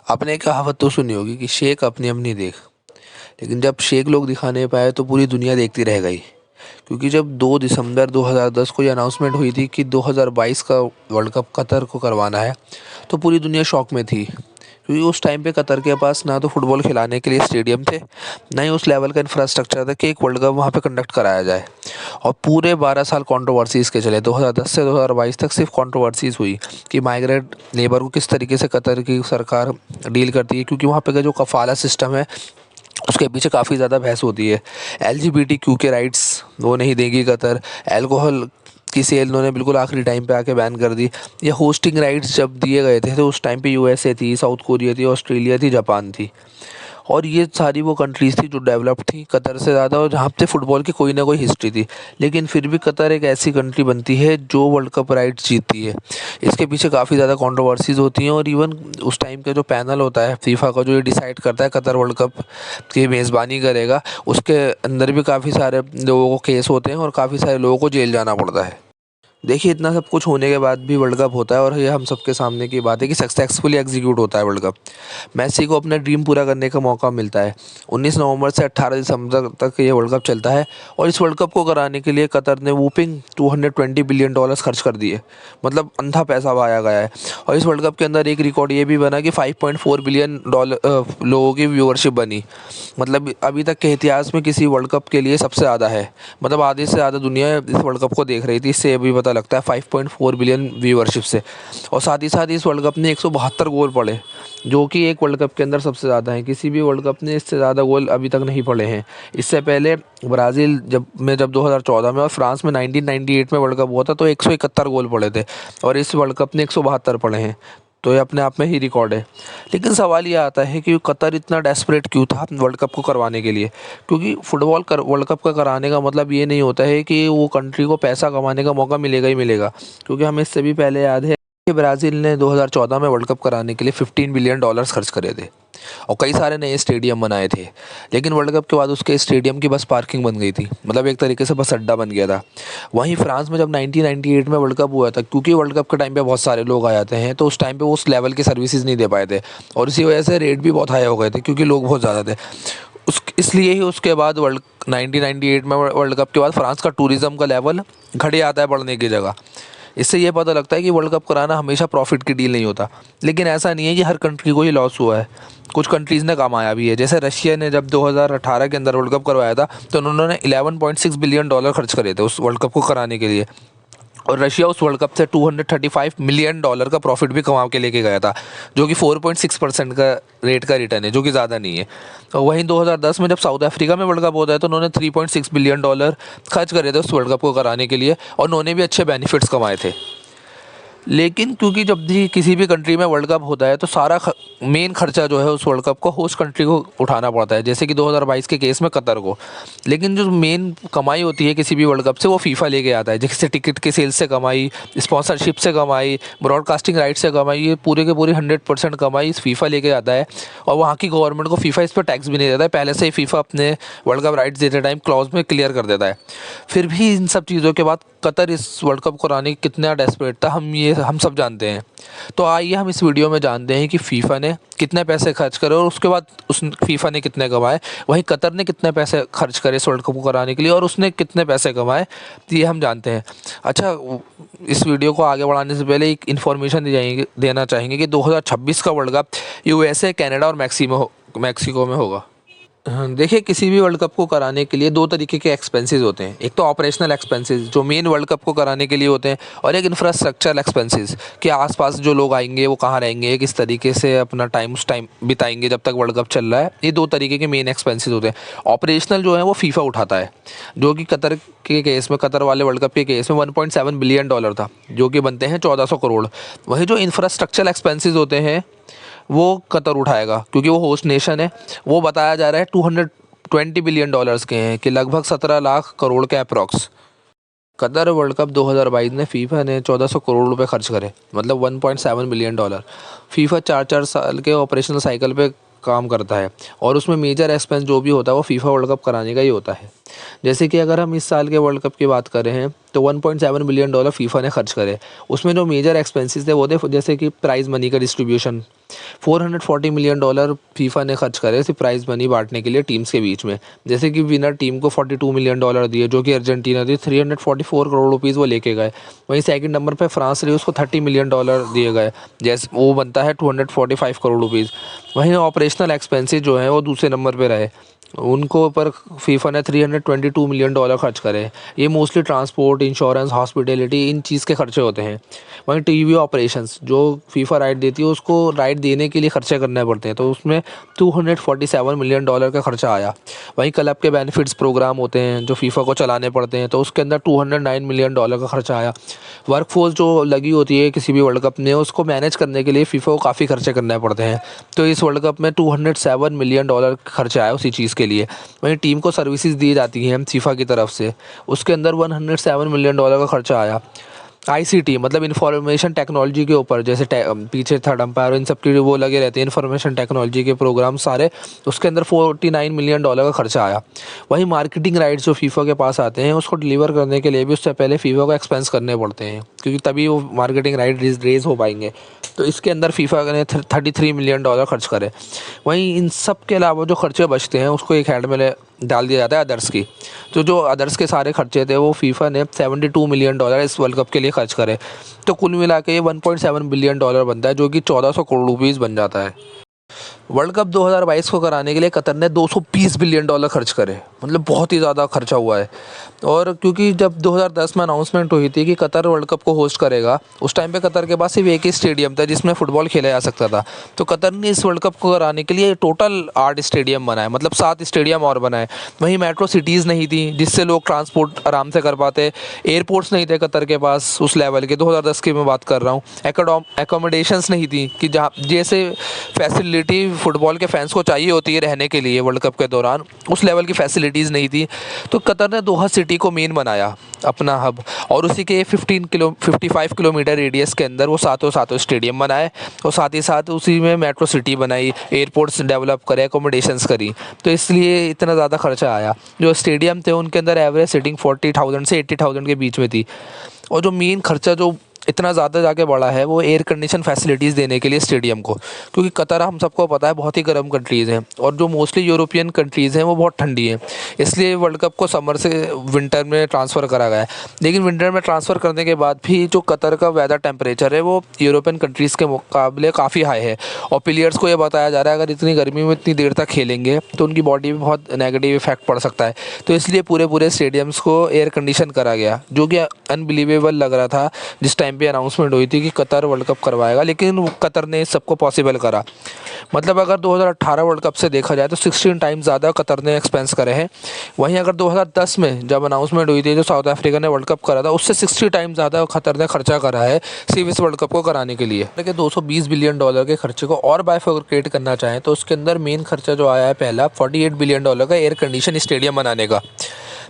आपने एक कहावत तो सुनी होगी कि शेख अपनी अपनी देख। लेकिन जब शेख लोग दिखा नहीं पाए तो पूरी दुनिया देखती रह गई। क्योंकि जब 2 दिसंबर 2010 को ये अनाउंसमेंट हुई थी कि 2022 का वर्ल्ड कप कतर को करवाना है, तो पूरी दुनिया शॉक में थी। क्योंकि उस टाइम पे कतर के पास ना तो फुटबॉल खिलाने के लिए स्टेडियम थे, ना ही उस लेवल का इंफ्रास्ट्रक्चर था कि एक वर्ल्ड कप वहाँ पे कंडक्ट कराया जाए। और पूरे 12 साल कंट्रोवर्सीज़ के चले, 2010 से 2022 तक सिर्फ कंट्रोवर्सीज़ हुई कि माइग्रेट लेबर को किस तरीके से कतर की सरकार डील करती है। क्योंकि वहाँ पे का जो कफाला सिस्टम है उसके पीछे काफ़ी ज़्यादा बहस होती है। LGBTQ के राइट्स वो नहीं देगी कतर। अल्कोहल की सेल उन्होंने बिल्कुल आखिरी टाइम पे आके बैन कर दी। ये होस्टिंग राइट्स जब दिए गए थे तो उस टाइम पे USA थी, साउथ कोरिया थी, ऑस्ट्रेलिया थी, जापान थी। और ये सारी वो कंट्रीज़ थी जो डेवलप्ड थी कतर से ज़्यादा, और जहाँ पे फुटबॉल की कोई ना कोई हिस्ट्री थी। लेकिन फिर भी कतर एक ऐसी कंट्री बनती है जो वर्ल्ड कप राइट्स जीतती है। इसके पीछे काफ़ी ज़्यादा कंट्रोवर्सीज़ होती हैं। और इवन उस टाइम का जो पैनल होता है फीफा का, जो ये डिसाइड करता है कतर वर्ल्ड कप की मेज़बानी करेगा, उसके अंदर भी काफ़ी सारे लोगों को केस होते हैं और काफ़ी सारे लोगों को जेल जाना पड़ता है। देखिए, इतना सब कुछ होने के बाद भी वर्ल्ड कप होता है और ये हम सबके सामने की बात है कि सक्सेसफुली एग्जीक्यूट होता है वर्ल्ड कप। मेसी को अपना ड्रीम पूरा करने का मौका मिलता है। 19 नवंबर से 18 दिसंबर तक ये वर्ल्ड कप चलता है और इस वर्ल्ड कप को कराने के लिए कतर ने वूपिंग $220 बिलियन खर्च कर दिए। मतलब अंधा पैसा बहाया गया है। और इस वर्ल्ड कप के अंदर एक रिकॉर्ड ये भी बना कि $5.4 बिलियन लोगों की व्यूअरशिप बनी। मतलब अभी तक के इतिहास में किसी वर्ल्ड कप के लिए सबसे ज़्यादा है। मतलब आधे से ज़्यादा दुनिया इस वर्ल्ड कप को देख रही थी। इससे अभी पता लगता है 5.4 बिलियन व्यूअरशिप से। और साथ ही साथ इस वर्ल्ड कप में 172 गोल पड़े, जो कि एक वर्ल्ड कप के अंदर सबसे ज़्यादा है। किसी भी वर्ल्ड कप ने इससे ज़्यादा गोल अभी तक नहीं पड़े हैं। इससे पहले ब्राज़ील जब 2014 में और फ्रांस में 1998 में वर्ल्ड कप हुआ था तो 171 गोल पड़े थे, और इस वर्ल्ड कप ने 172 पड़े हैं। तो ये अपने आप में ही रिकॉर्ड है। लेकिन सवाल ये आता है कि कतर इतना डेस्परेट क्यों था वर्ल्ड कप को करवाने के लिए। क्योंकि वर्ल्ड कप का कराने का मतलब ये नहीं होता है कि वो कंट्री को पैसा कमाने का मौका मिलेगा ही मिलेगा। क्योंकि हमें इससे भी पहले याद है कि ब्राज़ील ने 2014 में वर्ल्ड कप कराने के लिए $15 बिलियन खर्च करे थे और कई सारे नए स्टेडियम बनाए थे। लेकिन वर्ल्ड कप के बाद उसके स्टेडियम की बस पार्किंग बन गई थी। मतलब एक तरीके से बस अड्डा बन गया था। वहीं फ्रांस में जब 1998 में वर्ल्ड कप हुआ था, क्योंकि वर्ल्ड कप के टाइम पे बहुत सारे लोग आ जाते हैं, तो उस टाइम पे वो उस लेवल की सर्विसेज नहीं दे पाए थे और इसी वजह से रेट भी बहुत हाई हो गए थे क्योंकि लोग बहुत ज़्यादा थे। उस इसलिए ही उसके बाद 1998 में वर्ल्ड कप के बाद फ्रांस का टूरिज़्म का लेवल घट जाता है बढ़ने की जगह। इससे ये पता लगता है कि वर्ल्ड कप कराना हमेशा प्रॉफिट की डील नहीं होता। लेकिन ऐसा नहीं है कि हर कंट्री को ही लॉस हुआ है। कुछ कंट्रीज़ ने कमाया भी है। जैसे रशिया ने जब 2018 के अंदर वर्ल्ड कप करवाया था तो उन्होंने $11.6 बिलियन खर्च करे थे उस वर्ल्ड कप को कराने के लिए। और रशिया उस वर्ल्ड कप से $235 मिलियन का प्रॉफिट भी कमा के लेके गया था, जो कि 4.6% का रेट का रिटर्न है, जो कि ज़्यादा नहीं है। और वहीं 2010 में जब साउथ अफ्रीका में वर्ल्ड कप होता है तो उन्होंने $3.6 बिलियन खर्च करे थे उस वर्ल्ड कप को कराने के लिए, और उन्होंने भी अच्छे बेनिफिट्स कमाए थे। लेकिन क्योंकि जब भी किसी भी कंट्री में वर्ल्ड कप होता है तो सारा मेन खर्चा जो है उस वर्ल्ड कप को होस्ट कंट्री को उठाना पड़ता है, जैसे कि 2022 के केस में कतर को। लेकिन जो मेन कमाई होती है किसी भी वर्ल्ड कप से वो फीफा लेके आता है, जैसे टिकट के सेल्स से कमाई, स्पॉन्सरशिप से कमाई, ब्रॉडकास्टिंग राइट से कमाई, ये पूरे के पूरी 100% कमाई इस फीफा लेके आता है। और वहाँ की गवर्नमेंट को फीफा इस पर टैक्स भी नहीं देता है। पहले से ही फीफा अपने वर्ल्ड कप राइट्स देते टाइम क्लॉज में क्लियर कर देता है। फिर भी इन सब चीज़ों के बाद कतर इस वर्ल्ड कप कराने कितना डेस्परेट था हम सब जानते हैं। तो आइए हम इस वीडियो में जानते हैं कि फीफा ने कितने पैसे खर्च करे और उसके बाद उस फीफा ने कितने कमाए, वहीं कतर ने कितने पैसे खर्च करे इस वर्ल्ड कप को कराने के लिए और उसने कितने पैसे कमाए, तो ये हम जानते हैं। अच्छा, इस वीडियो को आगे बढ़ाने से पहले एक इन्फॉर्मेशन देना चाहेंगे कि 2026 का वर्ल्ड कप USA, कनाडा और मैक्सिको में होगा। देखिए, किसी भी वर्ल्ड कप को कराने के लिए दो तरीके के एक्सपेंसेस होते हैं। एक तो ऑपरेशनल एक्सपेंसेस जो मेन वर्ल्ड कप को कराने के लिए होते हैं, और एक इंफ्रास्ट्रक्चरल एक्सपेंसेस कि आसपास जो लोग आएंगे वो कहाँ रहेंगे, किस तरीके से अपना टाइम बिताएंगे जब तक वर्ल्ड कप चल रहा है। ये दो तरीके के मेन एक्सपेंसेस होते हैं। ऑपरेशनल जो है वो फीफा उठाता है, जो कि कतर के केस में, कतर वाले वर्ल्ड कप के केस में $1.7 बिलियन था, जो कि बनते हैं 1400 करोड़। वही जो इंफ्रास्ट्रक्चरल एक्सपेंसेस होते हैं वो कतर उठाएगा, क्योंकि वो होस्ट नेशन है। वो बताया जा रहा है $220 बिलियन के हैं, कि लगभग 17 लाख करोड़ के अप्रॉक्स। कतर वर्ल्ड कप 2022 में फीफा ने 1400 करोड़ रुपए खर्च करे, मतलब $1.7 बिलियन। फीफा 4-4 साल के ऑपरेशनल साइकिल पे काम करता है और उसमें मेजर एक्सपेंस जो भी होता है वो फीफा वर्ल्ड कप कराने का ही होता है। जैसे कि अगर हम इस साल के वर्ल्ड कप की बात करें हैं तो 1.7 बिलियन डॉलर फीफा ने खर्च करे। उसमें जो मेजर एक्सपेंसेस थे वो थे जैसे कि प्राइज़ मनी का डिस्ट्रीब्यूशन, 440 मिलियन डॉलर फीफा ने खर्च करे सिर्फ प्राइज़ मनी बांटने के लिए टीम्स के बीच में। जैसे कि विनर टीम को 42 मिलियन डॉलर दिए, जो कि अर्जेंटीना थी, 344 करोड़ रुपीज़ वो लेके गए। वहीं सेकंड नंबर पे फ्रांस रही, उसको 30 मिलियन डॉलर दिए गए, जैसे वो बनता है 245 करोड़ रुपीज़। वहीं ऑपरेशनल एक्सपेंसेस जो हैं वो दूसरे नंबर पे रहे, उनको पर फीफा ने 322 मिलियन डॉलर खर्च करे। ये मोस्टली ट्रांसपोर्ट, इंश्योरेंस, हॉस्पिटैलिटी, इन चीज़ के खर्चे होते हैं। वहीं टीवी ऑपरेशंस जो फीफा राइट देती है उसको राइट देने के लिए खर्चे करने पड़ते हैं, तो उसमें 247 मिलियन डॉलर का खर्चा आया। वहीं क्लब के बेनिफिट्स प्रोग्राम होते हैं जो फीफा को चलाने पड़ते हैं, तो उसके अंदर 209 मिलियन डॉलर का खर्चा आया। वर्कफोर्स जो लगी होती है किसी भी वर्ल्ड कप में, उसको मैनेज करने के लिए फीफा को काफ़ी खर्चे करने पड़ते हैं। तो इस वर्ल्ड कप में 207 मिलियन डॉलर खर्चा आया उसी चीज़ के लिए। वहीं टीम को सर्विसेज दी जाती हैं फीफा की तरफ से, उसके अंदर 107 मिलियन डॉलर का खर्चा आया। आईसीटी मतलब इंफॉर्मेशन टेक्नोलॉजी के ऊपर, जैसे पीछे थर्ड अंपायर इन सब के वो लगे रहते हैं, इंफॉर्मेशन टेक्नोलॉजी के प्रोग्राम सारे, उसके अंदर 49 मिलियन डॉलर का खर्चा आया। वहीं मार्केटिंग राइट्स जो फीफा के पास आते हैं उसको डिलीवर करने के लिए भी उससे पहले फीफा को एक्सपेंस करने पड़ते हैं, क्योंकि तभी वो मार्केटिंग राइट रेज हो पाएंगे। तो इसके अंदर फीफा ने 33 मिलियन डॉलर खर्च करे। वहीं इन सब के अलावा जो खर्चे बचते हैं उसको एक हैंड में डाल दिया जाता है अदर्स की। तो जो अदर्स के सारे खर्चे थे वो फीफा ने 72 मिलियन डॉलर इस वर्ल्ड कप के लिए खर्च करे। तो कुल मिला के ये 1.7 बिलियन डॉलर बनता है, जो कि 1400 करोड़ रुपीज़ बन जाता है। वर्ल्ड कप 2022 को कराने के लिए कतर ने 220 बिलियन डॉलर खर्च करे, मतलब बहुत ही ज़्यादा खर्चा हुआ है। और क्योंकि जब 2010 में अनाउंसमेंट हुई थी कि कतर वर्ल्ड कप को होस्ट करेगा, उस टाइम पे कतर के पास सिर्फ एक ही स्टेडियम था जिसमें फ़ुटबॉल खेला जा सकता था। तो कतर ने इस वर्ल्ड कप को कराने के लिए टोटल 8 स्टेडियम बनाए, मतलब 7 स्टेडियम और बनाए। वहीं मेट्रो सिटीज़ नहीं थी जिससे लोग ट्रांसपोर्ट आराम से कर पाते, एयरपोर्ट्स नहीं थे कतर के पास उस लेवल के, 2010 की मैं बात कर रहा हूँ। एकोमोडेशंस नहीं थी कि जहाँ जैसे फैसिलिटी फुटबॉल के फैंस को चाहिए होती है रहने के लिए वर्ल्ड कप के दौरान, उस लेवल की फैसिलिटीज़ नहीं थी। तो कतर ने दोहा सिटी को मेन बनाया अपना हब, और उसी के 55 किलोमीटर रेडियस के अंदर वो सातों स्टेडियम बनाए, और साथ ही साथ उसी में मेट्रो सिटी बनाई, एयरपोर्ट्स डेवलप करे, एकोमोडेशंस करी। तो इसलिए इतना ज़्यादा खर्चा आया। जो स्टेडियम थे उनके अंदर एवरेज सीटिंग 40,000 से 80,000 के बीच में थी। और जो मेन खर्चा जो इतना ज़्यादा जाके बढ़ा है वो एयर कंडीशन फैसिलिटीज़ देने के लिए स्टेडियम को, क्योंकि कतर हम सबको पता है बहुत ही गर्म कंट्रीज़ हैं, और जो मोस्टली यूरोपियन कंट्रीज़ हैं वो बहुत ठंडी हैं। इसलिए वर्ल्ड कप को समर से विंटर में ट्रांसफ़र करा गया है। लेकिन विंटर में ट्रांसफ़र करने के बाद भी जो कतर का वेदर टेम्परेचर है वो यूरोपियन कंट्रीज़ के मुकाबले काफ़ी हाई है, और प्लेयर्स को ये बताया जा रहा है अगर इतनी गर्मी में इतनी देर तक खेलेंगे तो उनकी बॉडी में बहुत नेगेटिव इफेक्ट पड़ सकता है। तो इसलिए पूरे स्टेडियम्स को एयर कंडीशन करा गया, जो कि अनबिलीवेबल लग रहा था जिस टाइम पे अनाउंसमेंट हुई थी कि कतर वर्ल्ड कप करवाएगा, लेकिन कतर ने सबको पॉसिबल करा। मतलब अगर 2018 वर्ल्ड कप से देखा जाए तो 16 टाइम्स ज़्यादा कतर ने एक्सपेंस करे हैं। वहीं अगर 2010 में जब अनाउंसमेंट हुई थी जो साउथ अफ्रीका ने वर्ल्ड कप करा था, उससे 60 टाइम्स ज़्यादा कतर ने खर्चा करा है सिर्फ इस वर्ल्ड कप को कराने के लिए। देखिए 220 बिलियन डॉलर के खर्चे को और बाइफरकेट करना चाहें तो उसके अंदर मेन खर्चा जो आया है पहला 48 बिलियन डॉलर का एयर कंडीशन स्टेडियम बनाने का।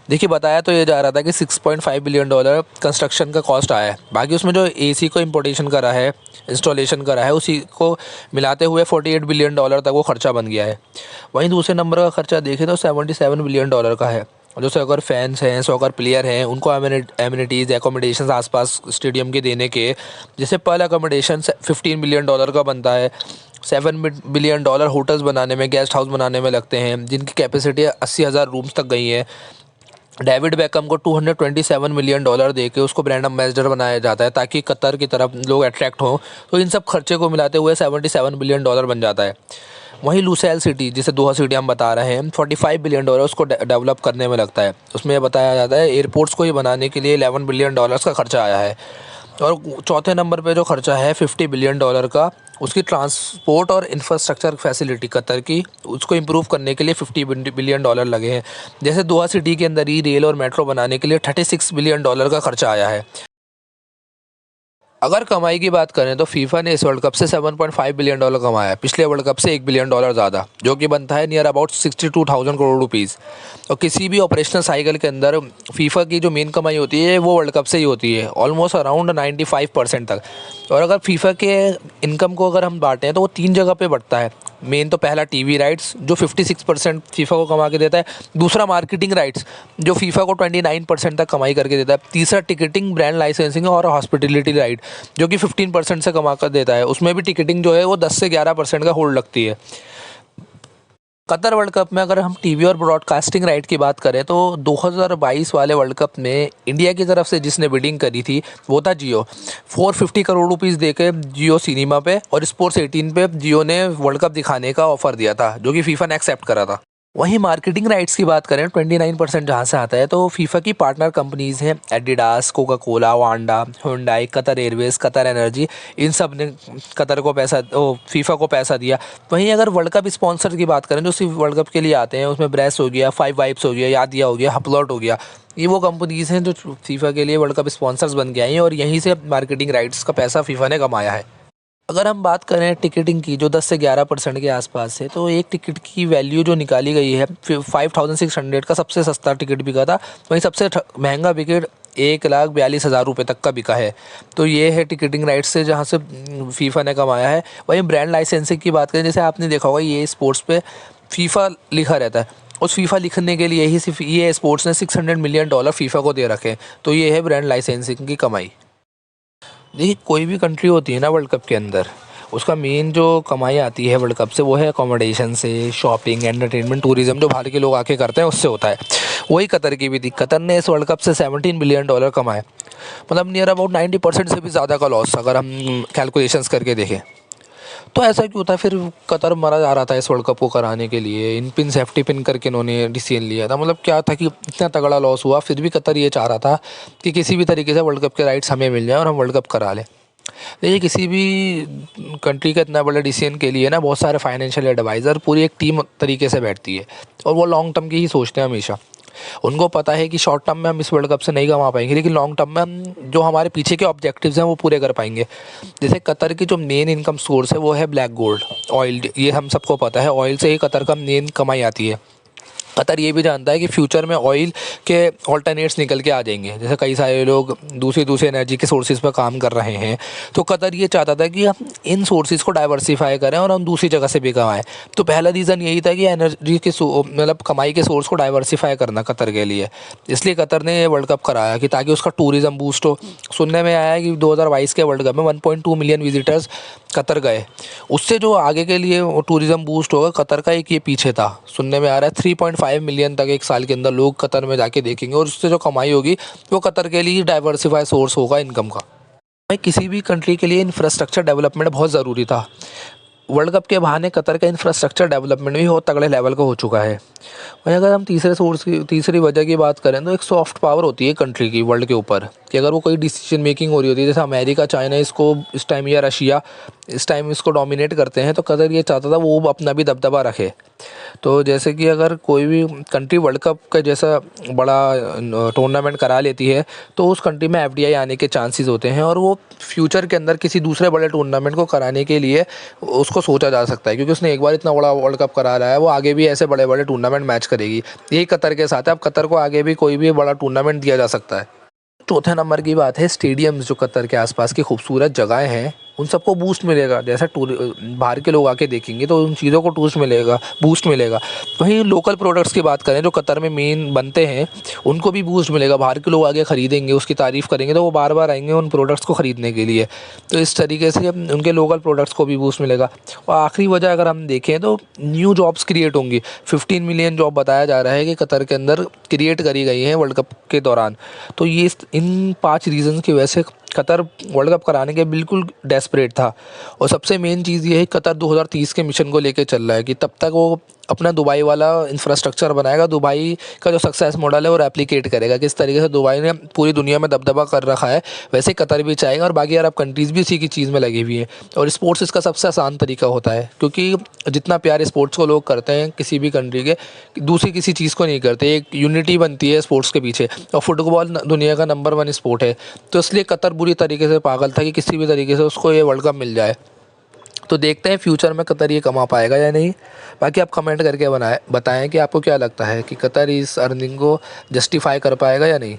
देखिए बताया तो ये जा रहा था कि 6.5 बिलियन डॉलर कंस्ट्रक्शन का कॉस्ट आया है, बाकी उसमें जो एसी को इम्पोर्टेशन करा है, इंस्टॉलेशन करा है, उसी को मिलाते हुए 48 बिलियन डॉलर तक वो खर्चा बन गया है। वहीं दूसरे नंबर का खर्चा देखें तो 77 बिलियन डॉलर का है। जो सॉकर फैंस हैं, सॉकर प्लेयर हैं, उनको एमिनिटीज़ एकोमोडेशन आसपास स्टेडियम के देने के, जैसे पर एकोमोडेशन 15 बिलियन डॉलर का बनता है। 7 बिलियन डॉलर होटल्स बनाने में, गेस्ट हाउस बनाने में लगते हैं, जिनकी कैपेसिटी 80,000 रूम्स तक गई है। डेविड बेकम को 227 मिलियन डॉलर दे के उसको ब्रांड एम्बेसडर बनाया जाता है ताकि कतर की तरफ लोग अट्रैक्ट हों। तो इन सब खर्चे को मिलाते हुए 77 बिलियन डॉलर बन जाता है। वहीं लुसैल सिटी, जिसे दोहा सिटी हम बता रहे हैं, 45 बिलियन डॉलर उसको डेवलप करने में लगता है। उसमें बताया जाता है एयरपोर्ट्स को ही बनाने के लिए 11 बिलियन डॉलर्स का खर्चा आया है। और चौथे नंबर पे जो खर्चा है 50 बिलियन डॉलर का, उसकी ट्रांसपोर्ट और इंफ्रास्ट्रक्चर फैसिलिटी कतर की, उसको इम्प्रूव करने के लिए 50 बिलियन डॉलर लगे हैं। जैसे दोहा सिटी के अंदर ही रेल और मेट्रो बनाने के लिए 36 बिलियन डॉलर का खर्चा आया है। अगर कमाई की बात करें तो फीफा ने इस वर्ल्ड कप से 7.5 बिलियन डॉलर कमाया है, पिछले वर्ल्ड कप से 1 बिलियन डॉलर ज़्यादा, जो कि बनता है नियर अबाउट 62,000 करोड़ रुपीज़। और किसी भी ऑपरेशनल साइकिल के अंदर फीफा की जो मेन कमाई होती है वो वर्ल्ड कप से ही होती है, ऑलमोस्ट अराउंड 95% तक। और अगर फीफा के इनकम को अगर हम बांटें तो वो 3 जगह पे बढ़ता है। मेन तो पहला टीवी राइट्स जो 56% फीफा को कमा के देता है, दूसरा मार्केटिंग राइट्स जो फीफा को 29% तक कमाई करके देता है, तीसरा टिकटिंग, ब्रांड लाइसेंसिंग और हॉस्पिटलिटी राइट जो कि 15% से कमा कर देता है। उसमें भी टिकटिंग जो है वो 10 से 11% का होल्ड लगती है। कतर वर्ल्ड कप में अगर हम टीवी और ब्रॉडकास्टिंग राइट की बात करें तो 2022 वाले वर्ल्ड कप में इंडिया की तरफ से जिसने बिडिंग करी थी वो था जियो। 450 करोड़ रुपीस देके जियो सिनेमा पे और स्पोर्ट्स 18 पे जियो ने वर्ल्ड कप दिखाने का ऑफर दिया था, जो कि फीफा ने एक्सेप्ट करा था। वहीं मार्केटिंग राइट्स की बात करें 29% जहाँ से आता है तो फीफा की पार्टनर कंपनीज़ हैं Adidas, Coca Cola, Wanda, Hyundai, Qatar Airways, Qatar Energy, इन सब ने कतर को पैसा फीफा को पैसा दिया। वहीं अगर वर्ल्ड कप स्पॉन्सर की बात करें जो सिर्फ वर्ल्ड कप के लिए आते हैं, उसमें ब्रेस हो गया, फाइव वाइप्स हो गया, यादिया हो गया, हपलॉट हो गया, ये वो कंपनीज़ हैं जो फीफा के लिए वर्ल्ड कप स्पॉन्सर्स बन के आई हैं और यहीं से मार्केटिंग राइट्स का पैसा फीफा ने कमाया है। अगर हम बात करें टिकटिंग की जो 10 से 11% के आसपास है, तो एक टिकट की वैल्यू जो निकाली गई है 5600 का सबसे सस्ता टिकट बिका था, वहीं सबसे महंगा टिकट 1,42,000 रुपये तक का बिका है। तो ये है टिकटिंग राइट्स से जहाँ से फीफा ने कमाया है। वहीं ब्रांड लाइसेंसिंग की बात करें, जैसे आपने देखा होगा ये स्पोर्ट्स पे फीफा लिखा रहता है, उस फीफा लिखने के लिए ही सिर्फ ये स्पोर्ट्स ने $600 मिलियन फीफा को दे रखे हैं। तो ये है ब्रांड लाइसेंसिंग की कमाई। देखिए कोई भी कंट्री होती है ना वर्ल्ड कप के अंदर, उसका मेन जो कमाई आती है वर्ल्ड कप से वो है अकोमोडेशन से, शॉपिंग, एंटरटेनमेंट, टूरिज्म जो बाहर के लोग आके करते हैं उससे होता है। वही कतर की भी थी। कतर ने इस वर्ल्ड कप से $17 बिलियन कमाए, मतलब नियर अबाउट 90% से भी ज़्यादा का लॉस अगर हम कैलकुलेशंस करके देखें। तो ऐसा क्यों था फिर? कतर मरा जा रहा था इस वर्ल्ड कप को कराने के लिए, इन पिन सेफ्टी पिन करके इन्होंने डिसीजन लिया था। मतलब क्या था कि इतना तगड़ा लॉस हुआ फिर भी कतर ये चाह रहा था कि किसी भी तरीके से वर्ल्ड कप के राइट्स हमें मिल जाए और हम वर्ल्ड कप करा लें। देखिए किसी भी कंट्री का इतना बड़ा डिसीजन के लिए ना बहुत सारे फाइनेंशियल एडवाइज़र, पूरी एक टीम तरीके से बैठती है और वो लॉन्ग टर्म की ही सोचते हैं हमेशा। उनको पता है कि शॉर्ट टर्म में हम इस वर्ल्ड कप से नहीं कमा पाएंगे, लेकिन लॉन्ग टर्म में हम जो हमारे पीछे के ऑब्जेक्टिव्स हैं वो पूरे कर पाएंगे। जैसे कतर की जो मेन इनकम सोर्स है वो है ब्लैक गोल्ड, ऑयल। ये हम सबको पता है, ऑयल से ही कतर का मेन कमाई आती है। कतर ये भी जानता है कि फ्यूचर में ऑयल के ऑल्टरनेट्स निकल के आ जाएंगे, जैसे कई सारे लोग दूसरी एनर्जी के सोर्सेज पर काम कर रहे हैं। तो कतर ये चाहता था कि हम इन सोर्सेज को डाइवर्सिफाई करें और हम दूसरी जगह से भी कमाएं। तो पहला रीज़न यही था कि एनर्जी के मतलब कमाई के सोर्स को डाइवर्सिफाई करना कतर के लिए। इसलिए कतर ने ये वर्ल्ड कप कराया कि ताकि उसका टूरिज़्म बूस्ट हो। सुनने में आया है कि 2022 के वर्ल्ड कप में 1.2 मिलियन विजिटर्स कतर गए। उससे जो आगे के लिए टूरिज़्म बूस्ट होगा, कतर का एक ये पीछे था। सुनने में आ रहा है 3.5 मिलियन तक एक साल के अंदर लोग कतर में जाके देखेंगे और उससे जो कमाई होगी वो कतर के लिए डाइवर्सिफाई सोर्स होगा इनकम का। किसी भी कंट्री के लिए इंफ्रास्ट्रक्चर डेवलपमेंट बहुत ज़रूरी था। वर्ल्ड कप के बहाने कतर का इंफ्रास्ट्रक्चर डेवलपमेंट भी बहुत तगड़े लेवल का हो चुका है। वहीं अगर हम तीसरी वजह की बात करें तो एक सॉफ्ट पावर होती है कंट्री की वर्ल्ड के ऊपर, कि अगर वो कोई डिसीजन मेकिंग हो रही होती है, जैसे अमेरिका, चाइना इसको इस टाइम या रशिया इस टाइम इसको डोमिनेट करते हैं, तो कतर ये चाहता था वो अपना भी दबदबा रखे। तो जैसे कि अगर कोई भी कंट्री वर्ल्ड कप का जैसा बड़ा टूर्नामेंट करा लेती है तो उस कंट्री में एफडीआई आने के चांसेस होते हैं और वो फ्यूचर के अंदर किसी दूसरे बड़े टूर्नामेंट को कराने के लिए उसको सोचा जा सकता है, क्योंकि उसने एक बार इतना बड़ा वर्ल्ड कप करा रहा है, वो आगे भी ऐसे बड़े बड़े टूर्नामेंट मैच करेगी। यही कतर के साथ है, अब कतर को आगे भी कोई भी बड़ा टूर्नामेंट दिया जा सकता है। चौथे नंबर की बात है स्टेडियम्स, जो कतर के आसपास की खूबसूरत जगहें हैं उन सबको बूस्ट मिलेगा। जैसा बाहर के लोग आके देखेंगे तो उन चीज़ों को बूस्ट मिलेगा। वहीं लोकल प्रोडक्ट्स की बात करें जो कतर में मेन बनते हैं उनको भी बूस्ट मिलेगा। बाहर के लोग आगे ख़रीदेंगे, उसकी तारीफ़ करेंगे तो वो बार बार आएंगे उन प्रोडक्ट्स को ख़रीदने के लिए। तो इस तरीके से उनके लोकल प्रोडक्ट्स को भी बूस्ट मिलेगा। और आखिरी वजह अगर हम देखें तो न्यू जॉब्स क्रिएट होंगी। 15 मिलियन जॉब बताया जा रहा है कि कतर के अंदर क्रिएट करी गई हैं वर्ल्ड कप के दौरान। तो ये इन 5 रीज़न की वजह से कतर वर्ल्ड कप कराने के बिल्कुल डेस्परेट था। और सबसे मेन चीज़ ये है कतर 2030 के मिशन को लेके चल रहा है कि तब तक वो अपना दुबई वाला इंफ्रास्ट्रक्चर बनाएगा। दुबई का जो सक्सेस मॉडल है वो रेप्लिकेट करेगा। किस तरीके से दुबई ने पूरी दुनिया में दबदबा कर रखा है वैसे कतर भी चाहेगा और बाकी अरब कंट्रीज़ भी इसी की चीज़ में लगी हुई हैं। और स्पोर्ट्स इसका सबसे आसान तरीका होता है, क्योंकि जितना प्यार स्पोर्ट्स को लोग करते हैं किसी भी कंट्री के, दूसरी किसी चीज़ को नहीं करते। एक यूनिटी बनती है स्पोर्ट्स के पीछे, और फुटबॉल दुनिया का नंबर 1 स्पोर्ट है। तो इसलिए कतर बुरी तरीके से पागल था कि किसी भी तरीके से उसको ये वर्ल्ड कप मिल जाए। तो देखते हैं फ्यूचर में कतर ये कमा पाएगा या नहीं। बाकी आप कमेंट करके बताएं कि आपको क्या लगता है कि कतर इस अर्निंग को जस्टिफाई कर पाएगा या नहीं।